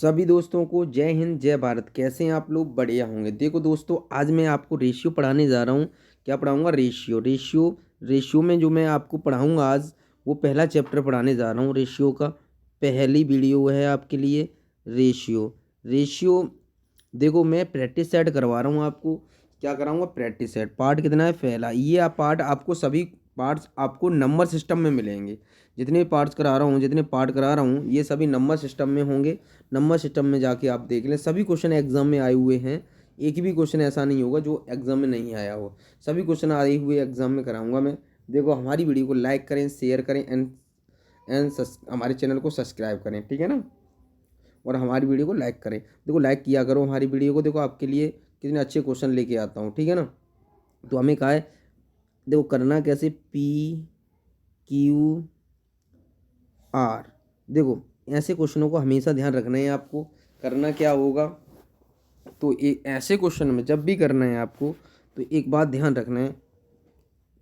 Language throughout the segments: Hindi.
सभी दोस्तों को जय हिंद जय भारत। कैसे हैं आप लोग? बढ़िया होंगे। देखो दोस्तों, आज मैं आपको रेशियो पढ़ाने जा रहा हूँ। क्या पढ़ाऊँगा? रेशियो। रेशियो में जो मैं आपको पढ़ाऊँगा आज, वो पहला चैप्टर पढ़ाने जा रहा हूँ रेशियो का। पहली वीडियो है आपके लिए रेशियो। रेशियो देखो, मैं प्रैक्टिस सेट करवा रहा हूँ आपको। क्या कराऊंगा? Practice set. पार्ट कितना है? पहला। ये पार्ट आपको सभी पार्ट्स आपको नंबर सिस्टम में मिलेंगे। जितने पार्ट्स करा रहा हूँ, जितने पार्ट करा रहा हूँ, ये सभी नंबर सिस्टम में होंगे। नंबर सिस्टम में जाके आप देख लें, सभी क्वेश्चन एग्जाम में आए हुए हैं। एक भी क्वेश्चन ऐसा नहीं होगा जो एग्जाम में नहीं आया हो। सभी क्वेश्चन आए हुए एग्जाम में कराऊंगा मैं। देखो, हमारी वीडियो को लाइक करें, शेयर करें एंड हमारे चैनल को सब्सक्राइब करें, ठीक है ना। और हमारी वीडियो को लाइक करें। देखो, लाइक किया करो हमारी वीडियो को। देखो, आपके लिए कितने अच्छे क्वेश्चन लेके आता हूँ, ठीक है ना। तो हमें कहा है, देखो करना कैसे, PQR। देखो, ऐसे क्वेश्चनों को हमेशा ध्यान रखना है आपको। करना क्या होगा, तो ऐसे क्वेश्चन में जब भी करना है आपको, तो एक बात ध्यान रखना है,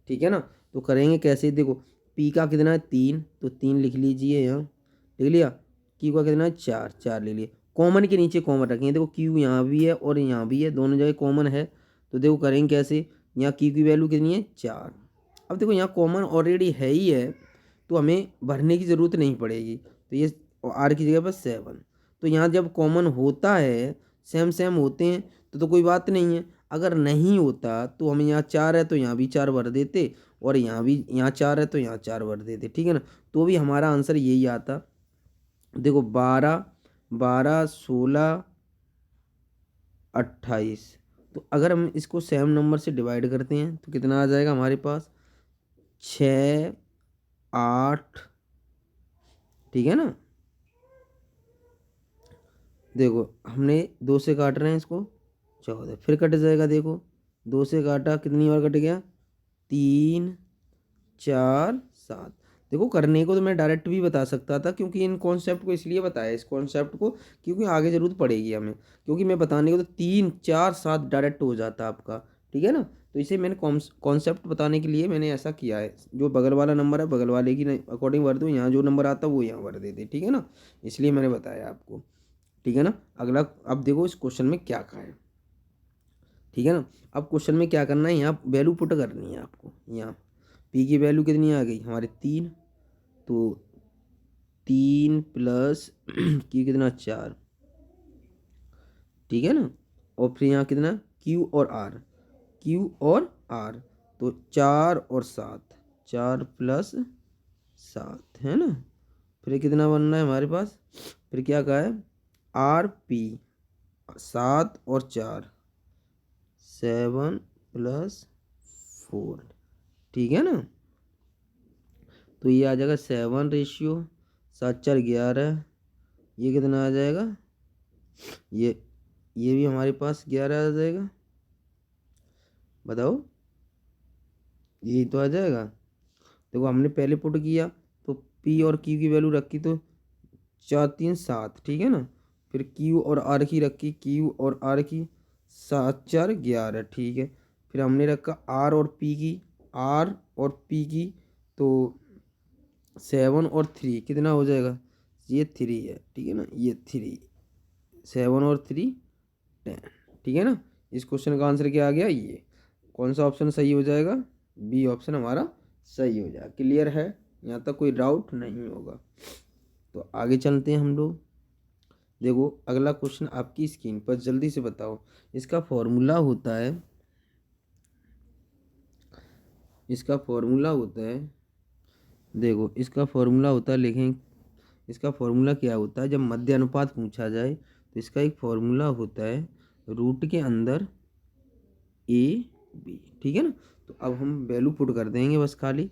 ठीक है ना। तो करेंगे कैसे? देखो, पी का कितना है? 3, तो 3 लिख लीजिए यहाँ। लिख लिया। क्यू का कितना है? 4, 4 ले लिए। कॉमन के नीचे कॉमन रखेंगे। देखो, क्यू यहाँ भी है और यहाँ भी है, दोनों जगह कॉमन है। तो देखो करेंगे कैसे, यहाँ क्यू की वैल्यू कितनी है? 4। अब देखो, यहाँ कॉमन ऑलरेडी है ही है, तो हमें भरने की ज़रूरत नहीं पड़ेगी। तो ये आर की जगह पर 7। तो यहाँ जब कॉमन होता है, सेम सेम होते हैं, तो कोई बात नहीं है। अगर नहीं होता तो हम यहाँ 4 है तो यहाँ भी 4 भर देते, और यहाँ भी, यहाँ 4 है तो यहाँ 4 भर देते, ठीक है ना। तो भी हमारा आंसर यही आता। देखो, 12, 12, 16, 28। तो अगर हम इसको सेम नंबर से डिवाइड करते हैं तो कितना आ जाएगा हमारे पास? 6, 8, ठीक है ना। देखो, हमने 2 से काट रहे हैं इसको, 14 फिर कट जाएगा। देखो, 2 से काटा, कितनी बार कट गया? 3, 4, 7। देखो, करने को तो मैं डायरेक्ट भी बता सकता था, क्योंकि इन कॉन्सेप्ट को इसलिए बताया, इस कॉन्सेप्ट को, क्योंकि आगे ज़रूरत पड़ेगी हमें। क्योंकि मैं बताने को तो 3, 4, 7 डायरेक्ट हो जाता आपका, ठीक है ना। तो इसे मैंने कॉन्सेप्ट बताने के लिए मैंने ऐसा किया है। जो बगल वाला नंबर है, बगल वाले की अकॉर्डिंग भर दो, यहाँ जो नंबर आता है वो यहाँ भर देते, ठीक है ना। इसलिए मैंने बताया आपको, ठीक है ना। अगला, अब देखो इस क्वेश्चन में क्या कहा है, ठीक है ना। अब क्वेश्चन में क्या करना है, यहाँ वैल्यू पुट करनी है आपको। यहाँ पी की वैल्यू कितनी आ गई हमारे? 3। तो 3 प्लस क्यू कितना? 4, ठीक है ना। और फिर यहाँ कितना? क्यू और आर। तो 4 और 7, 4 प्लस 7, है ना। फिर कितना बनना है हमारे पास? फिर क्या कहा है? RP 7 और 4, 7 प्लस 4, ठीक है ना। तो ये आ जाएगा 7 रेशियो 7, 4, 11। ये कितना आ जाएगा? ये ये भी हमारे पास 11 आ जाएगा। बताओ, यही तो आ जाएगा। देखो, हमने पहले पुट किया तो पी और क्यू की वैल्यू रखी, तो 4, 3, 7, ठीक है ना। फिर क्यू और आर की रखी, क्यू और आर की 7, 4, 11, ठीक है। फिर हमने रखा आर और पी की, तो 7 और 3 कितना हो जाएगा? ये 3 है, ठीक है ना। ये 3, 7 और 3, 10, ठीक है ना। इस क्वेश्चन का आंसर क्या आ गया? ये कौन सा ऑप्शन सही हो जाएगा? बी ऑप्शन हमारा सही हो जाएगा। क्लियर है? यहाँ तक कोई डाउट नहीं होगा। तो आगे चलते हैं हम लोग। देखो, अगला क्वेश्चन आपकी स्क्रीन पर, जल्दी से बताओ। इसका फॉर्मूला होता है, इसका फॉर्मूला होता है, देखो इसका फॉर्मूला होता है, लिखें। इसका फॉर्मूला क्या होता है? जब मध्य अनुपात पूछा जाए तो इसका एक फॉर्मूला होता है, रूट के अंदर AB, ठीक है ना। तो अब हम वैल्यू पुट कर देंगे बस खाली।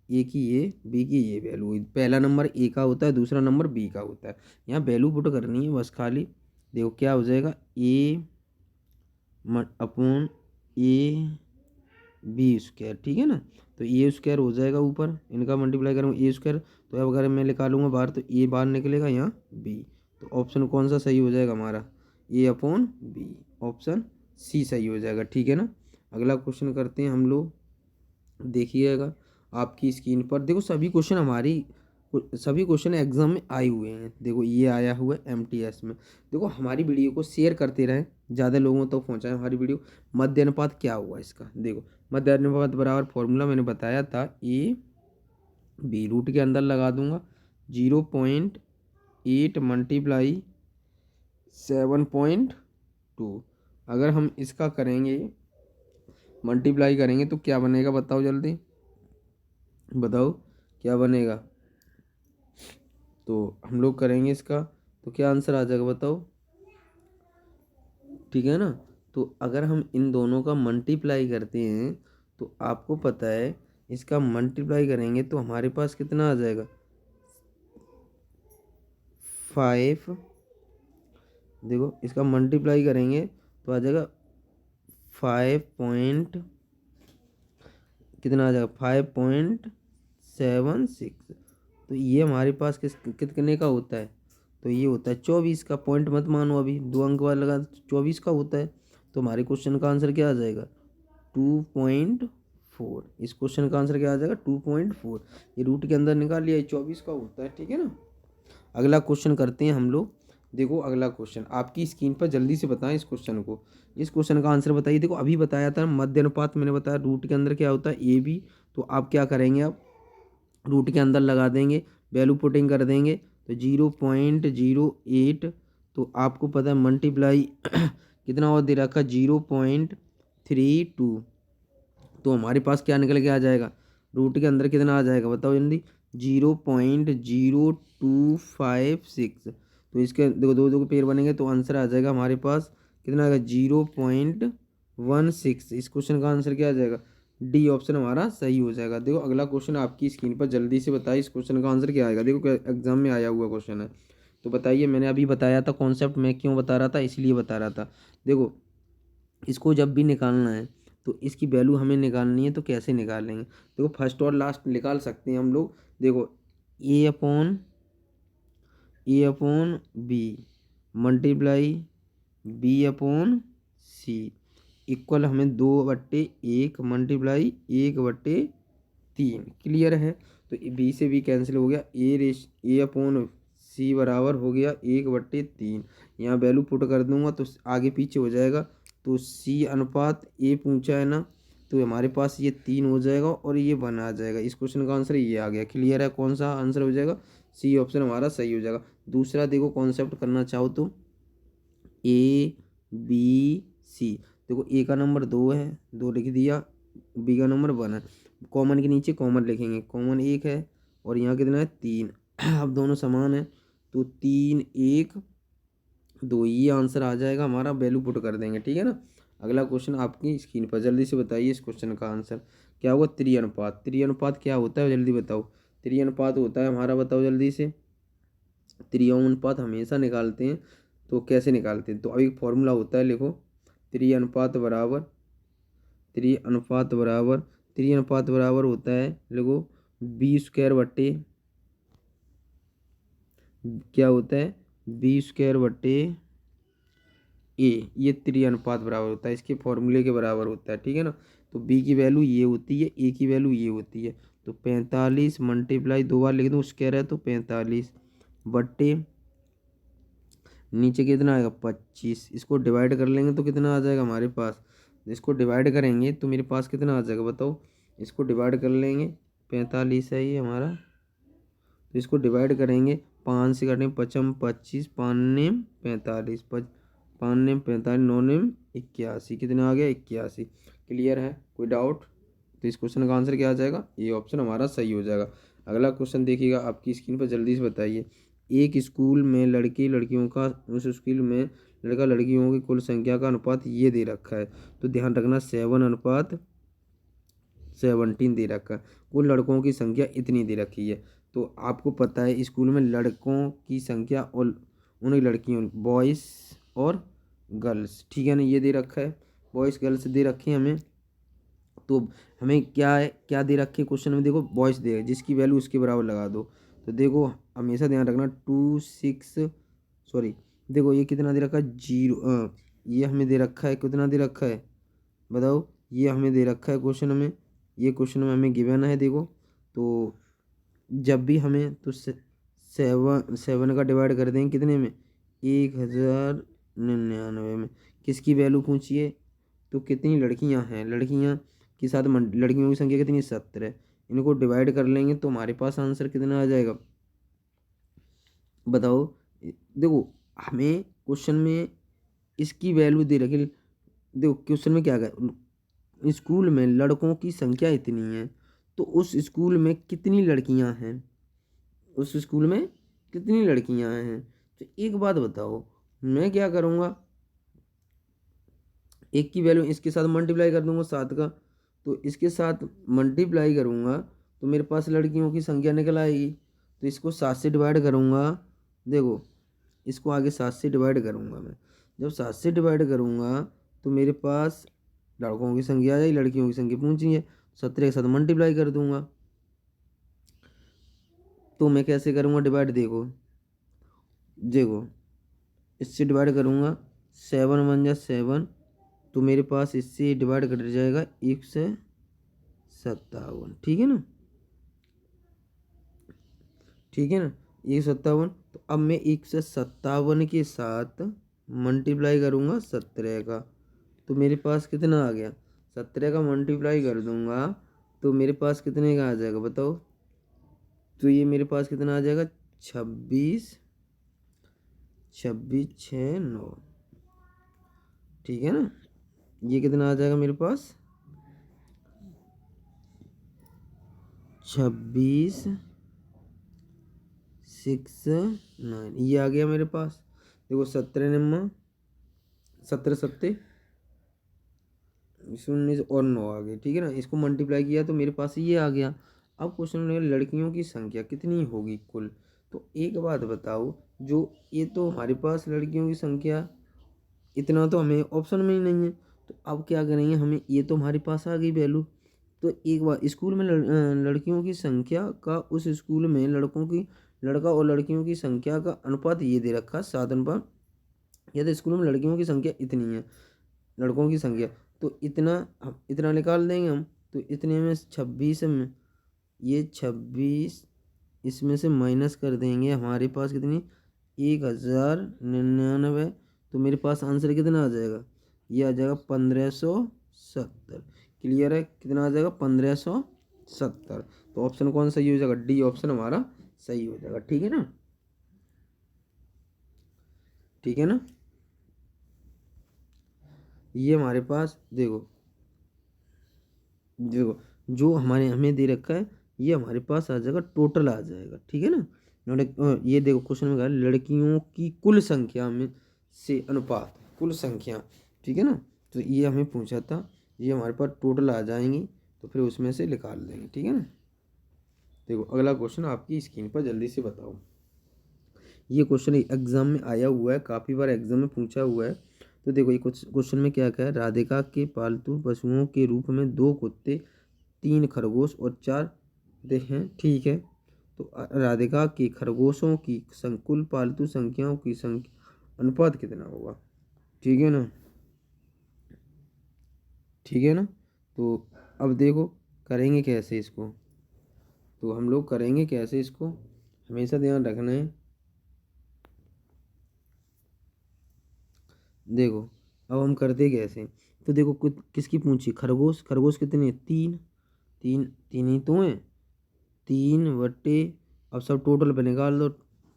ए की ये, बी की ये वैल्यू। पहला नंबर ए का होता है, दूसरा नंबर बी का होता है। यहाँ वैल्यू पुट करनी है बस खाली। देखो क्या हो जाएगा? ए अपॉन ए बी स्क्वायर, ठीक है ना। तो ए स्क्वायर हो जाएगा ऊपर, इनका मल्टीप्लाई करूँगा ए स्क्वायर। तो अब अगर मैं निकालूंगा बाहर, तो ए बाहर निकलेगा, यहाँ बी। तो ऑप्शन कौन सा सही हो जाएगा हमारा? ए अपॉन बी, ऑप्शन सी सही हो जाएगा, ठीक है ना। अगला क्वेश्चन करते हैं हम लोग। देखिएगा आपकी स्क्रीन पर। देखो, सभी क्वेश्चन हमारी सभी क्वेश्चन एग्जाम में आए हुए हैं। देखो ये आया हुआ है एमटीएस में। देखो हमारी वीडियो को शेयर करते रहें, ज़्यादा लोगों तक पहुँचाएं हमारी वीडियो। मध्य अनुपात क्या हुआ इसका, देखो मध्य अनुपात बराबर फॉर्मूला मैंने बताया था, ए बी रूट के अंदर लगा दूंगा 0.8 मल्टीप्लाई 7.2। अगर हम इसका करेंगे मल्टीप्लाई करेंगे तो क्या बनेगा, बताओ जल्दी बताओ क्या बनेगा। तो हम लोग करेंगे इसका तो क्या आंसर आ जाएगा बताओ, ठीक है ना। तो अगर हम इन दोनों का मल्टीप्लाई करते हैं तो आपको पता है इसका मल्टीप्लाई करेंगे तो हमारे पास कितना आ जाएगा 5। देखो इसका मल्टीप्लाई करेंगे तो आ जाएगा 5 कितना आ जाएगा 5.76। तो ये हमारे पास कितने का होता है, तो ये होता है 24 का। पॉइंट मत मानो, अभी 2 अंक वाला लगा 24 का होता है। तो हमारे क्वेश्चन का आंसर क्या आ जाएगा 2.4। इस क्वेश्चन का आंसर क्या आ जाएगा 2.4। ये रूट के अंदर निकाल लिया, 24 का होता है, ठीक है ना। अगला क्वेश्चन करते हैं हम लोग। देखो अगला क्वेश्चन आपकी स्क्रीन पर, जल्दी से बताएं इस क्वेश्चन को। इस क्वेश्चन का आंसर बताइए। देखो अभी बताया था मध्य अनुपात, मैंने बताया रूट के अंदर क्या होता है ए बी। तो आप क्या करेंगे, आप रूट के अंदर लगा देंगे, वैल्यू पुटिंग कर देंगे तो 0.08। तो आपको पता है मल्टीप्लाई कितना और दे रखा 0.32। तो हमारे पास क्या निकल के आ जाएगा, रूट के अंदर कितना आ जाएगा बताओ जल्दी 0.0256। तो इसके देखो दो दो के पेड़ बनेंगे तो आंसर आ जाएगा हमारे पास कितना आएगा 0.16। इस क्वेश्चन का आंसर क्या आ जाएगा, डी ऑप्शन हमारा सही हो जाएगा। देखो अगला क्वेश्चन आपकी स्क्रीन पर, जल्दी से बताइए इस क्वेश्चन का आंसर क्या आएगा। देखो एग्जाम में आया हुआ क्वेश्चन है, तो बताइए। मैंने अभी बताया था कॉन्सेप्ट, मैं क्यों बता रहा था, इसलिए बता रहा था। देखो इसको जब भी निकालना है तो इसकी वैल्यू हमें निकालनी है, तो कैसे निकालेंगे, देखो फर्स्ट और लास्ट निकाल सकते हैं हम लोग। देखो A upon B multiply B/C equal हमें 2/1 मल्टीप्लाई 1/3। क्लियर है। तो बी से बी कैंसिल हो गया, A/C बराबर हो गया 1/3। यहाँ वैल्यू पुट कर दूंगा तो आगे पीछे हो जाएगा। तो C अनुपात A पूछा है ना, तो हमारे पास ये 3 हो जाएगा और ये 1 आ जाएगा। इस क्वेश्चन का आंसर ये आ गया। क्लियर है, कौन सा आंसर हो जाएगा, C ऑप्शन हमारा सही हो जाएगा। दूसरा देखो कॉन्सेप्ट करना चाहो तो A B C। देखो ए का नंबर 2 है, 2 लिख दिया, बी का नंबर 1 है। कॉमन के नीचे कॉमन लिखेंगे, कॉमन 1 है और यहाँ कितना है 3। अब दोनों समान है तो 3 1 2 ये आंसर आ जाएगा हमारा, वैल्यू पुट कर देंगे, ठीक है ना। अगला क्वेश्चन आपकी स्क्रीन पर, जल्दी से बताइए इस क्वेश्चन का आंसर क्या होगा। त्रिअनुपात, त्रिअनुपात क्या होता है जल्दी बताओ। त्रिअनुपात होता है हमारा, बताओ जल्दी से। त्रिअनुपात हमेशा निकालते हैं, तो कैसे निकालते हैं, तो अभी फॉर्मूला होता है, लिखो त्रिअनुपात बराबर त्रिअनुपात बराबर त्रिअनुपात बराबर होता है, लिखो B² क्या होता है B²/A। ये त्रिअनुपात बराबर होता है, इसके फॉर्मूले के बराबर होता है, ठीक है ना। तो B की वैल्यू ये होती है, A की वैल्यू ये होती है। तो 45 मल्टीप्लाई 2 बार लिख दूँ स्क्वायर है तो 45 बट्टे नीचे कितना आएगा 25। इसको डिवाइड कर लेंगे तो कितना आ जाएगा हमारे पास, इसको डिवाइड करेंगे तो मेरे पास कितना आ जाएगा बताओ। इसको डिवाइड कर लेंगे, 45 है ये हमारा, तो इसको डिवाइड करेंगे 5 से काटेंगे 55 25 5 नेम 45 5 नेम 45 9 नेम 81, कितना आ गया 81। क्लियर है, कोई डाउट। तो इस क्वेश्चन का आंसर क्या आ जाएगा, ये ऑप्शन हमारा सही हो जाएगा। अगला क्वेश्चन देखिएगा आपकी स्क्रीन पर, जल्दी से बताइए। एक स्कूल में लड़के लड़कियों का, उस स्कूल में लड़का लड़कियों की कुल संख्या का अनुपात ये दे रखा है, तो ध्यान रखना 7:17 दे रखा है। कुल लड़कों की संख्या इतनी दे रखी है। तो आपको पता है स्कूल में लड़कों की संख्या और उन लड़कियों बॉयज़ और गर्ल्स, ठीक है ना, ये दे रखा है, बॉयज़ गर्ल्स दे रखे हैं हमें। तो हमें क्या है, क्या दे रखे क्वेश्चन में, देखो बॉयज़ दे, जिसकी वैल्यू उसके बराबर लगा दो। तो देखो हमेशा ध्यान रखना देखो ये कितना दे रखा है 0, ये हमें दे रखा है, कितना दे रखा है बताओ। ये हमें दे रखा है क्वेश्चन में, ये क्वेश्चन में हमें गिवन है देखो। तो जब भी हमें तो सेवन का डिवाइड कर देंगे कितने में, 1099 में। किसकी वैल्यू पूछिए, तो कितनी लड़कियां हैं, लड़कियां के साथ लड़कियों की संख्या कितनी, 17। इनको डिवाइड कर लेंगे तो हमारे पास आंसर कितना आ जाएगा, बताओ। देखो हमें क्वेश्चन में इसकी वैल्यू दे रखी। देखो क्वेश्चन में क्या है, स्कूल में लड़कों की संख्या इतनी है, तो उस स्कूल में कितनी लड़कियां हैं, उस स्कूल में कितनी लड़कियां हैं। तो एक बात बताओ, मैं क्या करूँगा, एक की वैल्यू इसके साथ मल्टीप्लाई कर दूंगा 7 का, तो इसके साथ मल्टीप्लाई करूँगा तो मेरे पास लड़कियों की संख्या निकल आएगी। तो इसको 7 से डिवाइड करूँगा, देखो इसको आगे 7 से डिवाइड करूँगा मैं। जब 7 से डिवाइड करूँगा तो मेरे पास लड़कों की संख्या आ जाएगी, लड़कियों की संख्या पूछी है, 17 के साथ मल्टीप्लाई कर दूंगा। तो मैं कैसे करूँगा डिवाइड, देखो देखो इससे डिवाइड करूँगा, 7 × 1 = 7, तो मेरे पास इससे डिवाइड कर जाएगा 157, ठीक है ना, ठीक है ना, 157। तो अब मैं 157 के साथ मल्टीप्लाई करूँगा 17 का, तो मेरे पास कितना आ गया, 17 का मल्टीप्लाई कर दूंगा तो मेरे पास कितने का आ जाएगा बताओ। तो ये मेरे पास कितना आ जाएगा, 26 26 6 9, ठीक है ना। ये कितना आ जाएगा मेरे पास, 26 6 9, ये आ गया मेरे पास। देखो 17 19 और 9 आ गए, ठीक है ना। इसको मल्टीप्लाई किया तो मेरे पास ये आ गया। अब क्वेश्चन में लड़कियों की संख्या कितनी होगी कुल। तो एक बात बताओ, जो ये तो हमारे पास लड़कियों की संख्या इतना तो हमें ऑप्शन में ही नहीं है, तो अब क्या करेंगे, हमें ये तो हमारे पास आ गई वैल्यू। तो एक बार स्कूल में लड़कियों की संख्या का उस स्कूल में लड़का और लड़कियों की संख्या का अनुपात ये दे रखा 7 अनुपात। यदि स्कूल में लड़कियों की संख्या इतनी है, लड़कों की संख्या तो इतना निकाल देंगे हम। तो इतने में 26 में ये 26 इसमें से माइनस कर देंगे, हमारे पास कितनी 1099। तो मेरे पास आंसर कितना आ जाएगा, ये आ जाएगा 1570। क्लियर है, कितना आ जाएगा 1570। तो ऑप्शन कौन सही हो जाएगा, डी ऑप्शन हमारा सही हो जाएगा, ठीक है ना, ठीक है ना। ये हमारे पास देखो देखो जो हमें दे रखा है ये हमारे पास आ जाएगा, टोटल आ जाएगा, ठीक है ना। ये देखो क्वेश्चन में कहा लड़कियों की कुल संख्या में से अनुपात, कुल संख्या, ठीक है ना। तो ये हमें पूछा था, ये हमारे पास टोटल आ जाएंगी, तो फिर उसमें से निकाल देंगे, ठीक है ना। देखो अगला क्वेश्चन आपकी स्क्रीन पर जल्दी से बताओ। ये क्वेश्चन एग्जाम में आया हुआ है, काफ़ी बार एग्जाम में पूछा हुआ है। तो देखो ये क्वेश्चन में क्या क्या है, राधिका के पालतू पशुओं के रूप में 2 कुत्ते, 3 खरगोश और 4 हैं, ठीक है। तो राधिका के खरगोशों की कुल पालतू संख्याओं की संख्या अनुपात कितना होगा, ठीक है ना, ठीक है ना। तो अब देखो करेंगे कैसे इसको, तो हम लोग करेंगे कैसे इसको, हमेशा ध्यान रखना है। देखो अब हम करते कैसे, तो देखो कुछ किसकी पूछी, खरगोश, खरगोश कितने, 3 3 3 ही तो हैं, 3 / अब सब टोटल पे निकाल दो,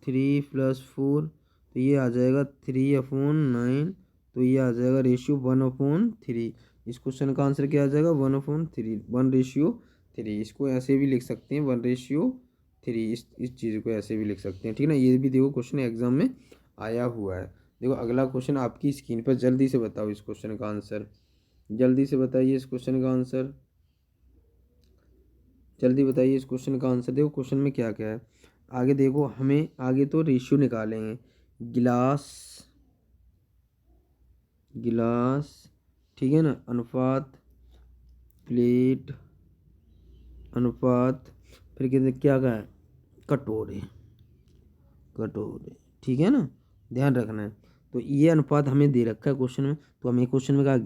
3 + 4, तो ये आ जाएगा 3/9। तो ये आ जाएगा रेशियो 1/3। इस क्वेश्चन का आंसर क्या आ जाएगा, 1/3, 1/3। इसको ऐसे भी लिख सकते हैं 1/3। इस चीज़ को ऐसे भी लिख सकते हैं, ठीक है ना। ये भी देखो क्वेश्चन एग्जाम में आया हुआ है। देखो अगला क्वेश्चन आपकी स्क्रीन पर, जल्दी से बताओ इस क्वेश्चन का आंसर, जल्दी से बताइए इस क्वेश्चन का आंसर, जल्दी बताइए इस क्वेश्चन का आंसर। देखो क्वेश्चन में क्या क्या है, आगे देखो हमें आगे तो रेशियो निकालेंगे, गिलास गिलास, ठीक है ना, अनुपात प्लेट अनुपात, फिर कहते क्या क्या है, कटोरे कटोरे, ठीक है ना, ध्यान रखना है। तो ये अनुपात हमें दे रखा है क्वेश्चन में, तो हमें क्वेश्चन में कहा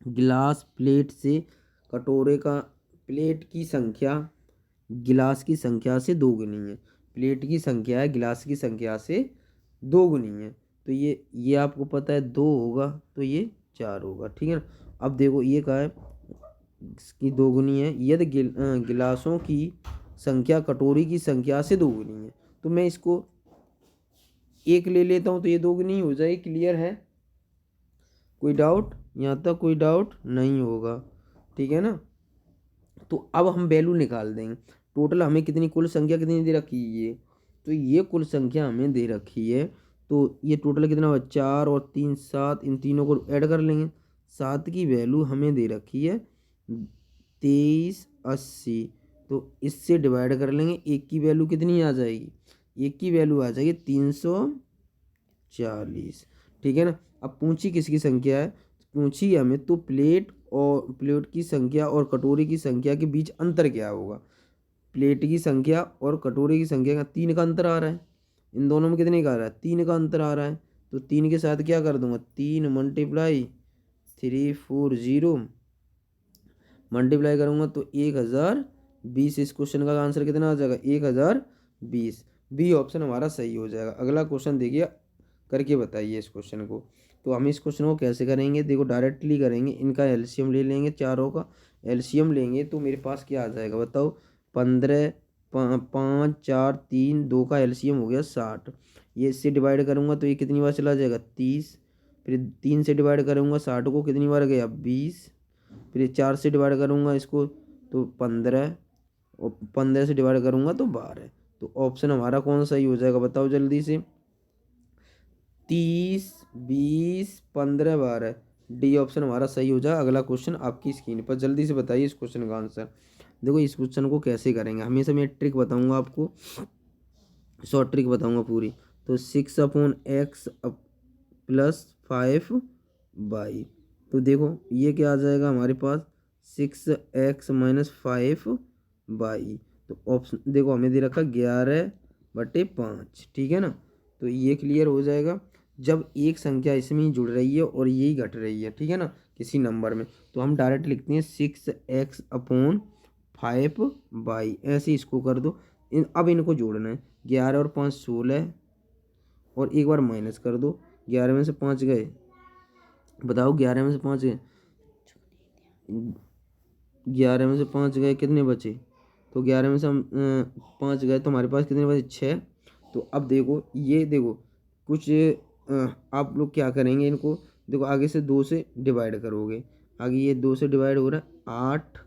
गिलास प्लेट से कटोरे का, प्लेट की संख्या गिलास की संख्या से दोगुनी है। प्लेट की संख्या है गिलास की संख्या से दोगुनी है। तो ये आपको पता है 2 होगा, तो ये 4 होगा, ठीक है ना। अब देखो ये क्या है, इसकी दोगुनी है। यदि गिलासों की संख्या कटोरी की संख्या से दोगुनी है, तो मैं इसको 1 ले लेता हूँ, तो ये दोगुनी हो जाएगी। क्लियर है? कोई डाउट? यहाँ तक कोई डाउट नहीं होगा, ठीक है ना। तो अब हम वैल्यू निकाल देंगे। टोटल हमें कितनी कुल संख्या कितनी दे रखी है ये, तो ये कुल संख्या हमें दे रखी है। तो ये टोटल कितना हुआ, 4 और 3 7, इन तीनों को ऐड कर लेंगे। 7 की वैल्यू हमें दे रखी है 2380, तो इससे डिवाइड कर लेंगे। 1 की वैल्यू कितनी आ जाएगी, 1 की वैल्यू आ जाएगी 340, ठीक है ना। अब पूछी किसकी संख्या है, पूछी हमें तो प्लेट और प्लेट की संख्या और कटोरी की संख्या के बीच अंतर क्या होगा। प्लेट की संख्या और कटोरी की संख्या का 3 का अंतर आ रहा है। इन दोनों में कितने का आ रहा है, 3 का अंतर आ रहा है। तो 3 के साथ क्या कर दूंगा, 3 मल्टीप्लाई 340 मल्टीप्लाई करूंगा तो 1020। इस क्वेश्चन का आंसर कितना आ जाएगा, 1020। बी ऑप्शन हमारा सही हो जाएगा। अगला क्वेश्चन देखिए, करके बताइए इस क्वेश्चन को। तो हम इस क्वेश्चन को कैसे करेंगे, देखो डायरेक्टली करेंगे। इनका एलसीएम ले लेंगे, चारों का एलसीएम लेंगे तो मेरे पास क्या आ जाएगा बताओ, 15 5 4 3 2 का एलसीएम हो गया 60। ये इससे डिवाइड करूंगा तो ये कितनी बार चला जाएगा, 30। फिर 3 से डिवाइड करूंगा 60 को, कितनी बार गया, 20। फिर 4 से डिवाइड करूंगा इसको तो 15, और 15 से डिवाइड करूंगा तो 12। तो ऑप्शन हमारा कौन सा ही हो जाएगा बताओ जल्दी से, 30 20 15 12। डी ऑप्शन हमारा सही हो जाएगा। अगला क्वेश्चन आपकी स्क्रीन पर, जल्दी से बताइए इस क्वेश्चन का आंसर। देखो इस क्वेश्चन को कैसे करेंगे, हमेशा मैं ट्रिक बताऊंगा आपको, शॉर्ट ट्रिक बताऊंगा पूरी। तो 6/x प्लस 5/, तो देखो ये क्या आ जाएगा हमारे पास, 6x-5/। तो ऑप्शन देखो हमें दे रखा 11/5, ठीक है ना। तो ये क्लियर हो जाएगा। जब एक संख्या इसमें ही जुड़ रही है और यही घट रही है, ठीक है ना, किसी नंबर में, तो हम डायरेक्ट लिखते हैं 6x/5/, ऐसे इसको कर दो। अब इनको जोड़ना है, 11 और 5 16, और एक बार माइनस कर दो। 11 में से 5 गए, बताओ 11 में से 5 गए, 11 में से 5 गए कितने बचे, तो 11 में से हम 5 गए तो हमारे पास कितने बचे, 6। तो अब देखो ये देखो कुछ आप लोग क्या करेंगे, इनको देखो आगे से 2 से डिवाइड करोगे। आगे ये 2 से डिवाइड हो रहा है 8,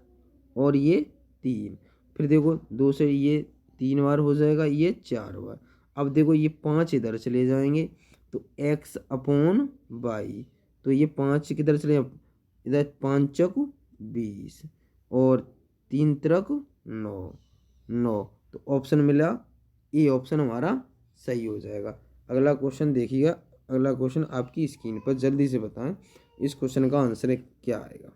और ये 3। फिर देखो 2 से ये 3 बार हो जाएगा, ये 4 बार। अब देखो ये 5 इधर चले जाएंगे, तो x/y, तो ये 5 किधर चले, इधर 5 चौक 20, और 3 त्रिक 9। तो ऑप्शन मिला, ये ऑप्शन हमारा सही हो जाएगा। अगला क्वेश्चन देखिएगा, अगला क्वेश्चन आपकी स्क्रीन पर, जल्दी से बताएं इस क्वेश्चन का आंसर क्या आएगा।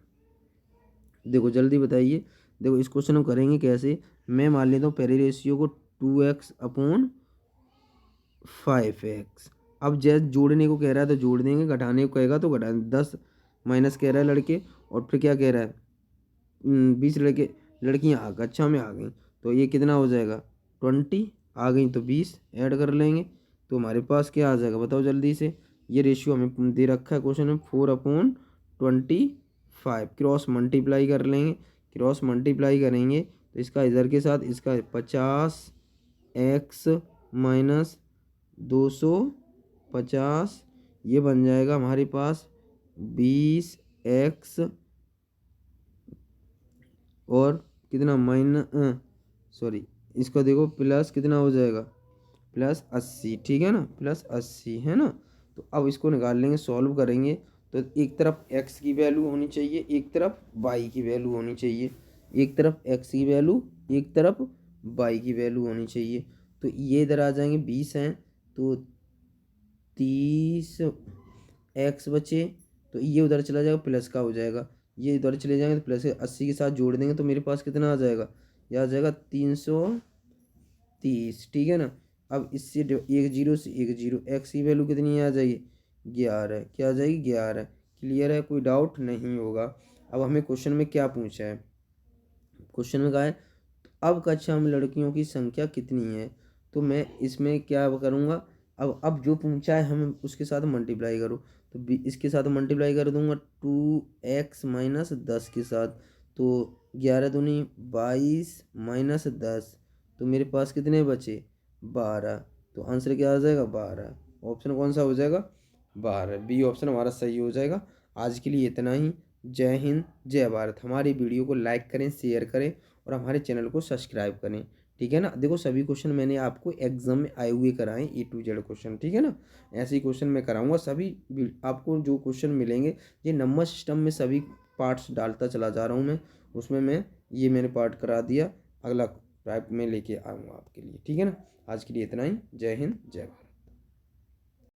देखो जल्दी बताइए। देखो इस क्वेश्चन को करेंगे कैसे, मैं मान लेता हूँ पहले रेशियो को 2x/5x। अब जैसे जोड़ने को कह रहा है तो जोड़ देंगे, घटाने को कहेगा तो घटा, 10 माइनस कह रहा है लड़के, और फिर क्या कह रहा है, 20 लड़के लड़कियाँ आ गए, अच्छा में आ गई, तो ये कितना हो जाएगा, 20 आ गई तो 20 ऐड कर लेंगे। तो हमारे पास क्या आ जाएगा बताओ जल्दी से। ये रेशियो हमें दे रखा है क्वेश्चन में 4/25, क्रॉस मल्टीप्लाई कर लेंगे। क्रॉस मल्टीप्लाई करेंगे तो इसका इधर के साथ इसका 50x माइनस 250, ये बन जाएगा हमारे पास 20x, और कितना सॉरी इसका देखो प्लस कितना हो जाएगा, +80, ठीक है ना, +80 है ना। तो अब इसको निकाल लेंगे, सॉल्व करेंगे तो एक तरफ x की वैल्यू होनी चाहिए, एक तरफ y की वैल्यू होनी चाहिए। एक तरफ x की वैल्यू, एक तरफ y की वैल्यू होनी चाहिए। तो ये इधर आ जाएंगे, 20 हैं तो 30x बचे, तो ये उधर चला जाएगा, प्लस का हो जाएगा। ये इधर चले जाएंगे तो प्लस 80 के साथ जोड़ देंगे तो मेरे पास कितना आ जाएगा, यह आ जाएगा 330, ठीक है ना। अब इससे एक जीरो से एक जीरो, एक्स की वैल्यू कितनी आ जाएगी, 11, क्या आ जाएगी, 11। क्लियर है, कोई डाउट नहीं होगा। अब हमें क्वेश्चन में क्या पूछा है, क्वेश्चन में कहा है अब कक्षा में लड़कियों की संख्या कितनी है। तो मैं इसमें क्या करूँगा, अब जो पूछा है हमें उसके साथ मल्टीप्लाई करो। तो इसके साथ मल्टीप्लाई कर दूंगा 2x - 10 के साथ। तो 11 दूनी 22 - 10, तो मेरे पास कितने बचे 12। तो आंसर क्या आ जाएगा 12। ऑप्शन कौन सा हो जाएगा 12, बी ऑप्शन हमारा सही हो जाएगा। आज के लिए इतना ही। जय हिंद जय भारत। हमारी वीडियो को लाइक करें, शेयर करें और हमारे चैनल को सब्सक्राइब करें। ठीक है ना। देखो सभी क्वेश्चन मैंने आपको एग्जाम में आए हुए कराएं, A to Z क्वेश्चन। ठीक है ना। ऐसे ही क्वेश्चन मैं कराऊंगा सभी। आपको जो क्वेश्चन मिलेंगे ये नंबर सिस्टम में सभी पार्ट्स डालता चला जा रहा हूँ मैं। उसमें मैंने पार्ट करा दिया, अगला टाइप में लेके आऊँगा आपके लिए। ठीक है ना। आज के लिए इतना ही। जय हिंद जय भारत।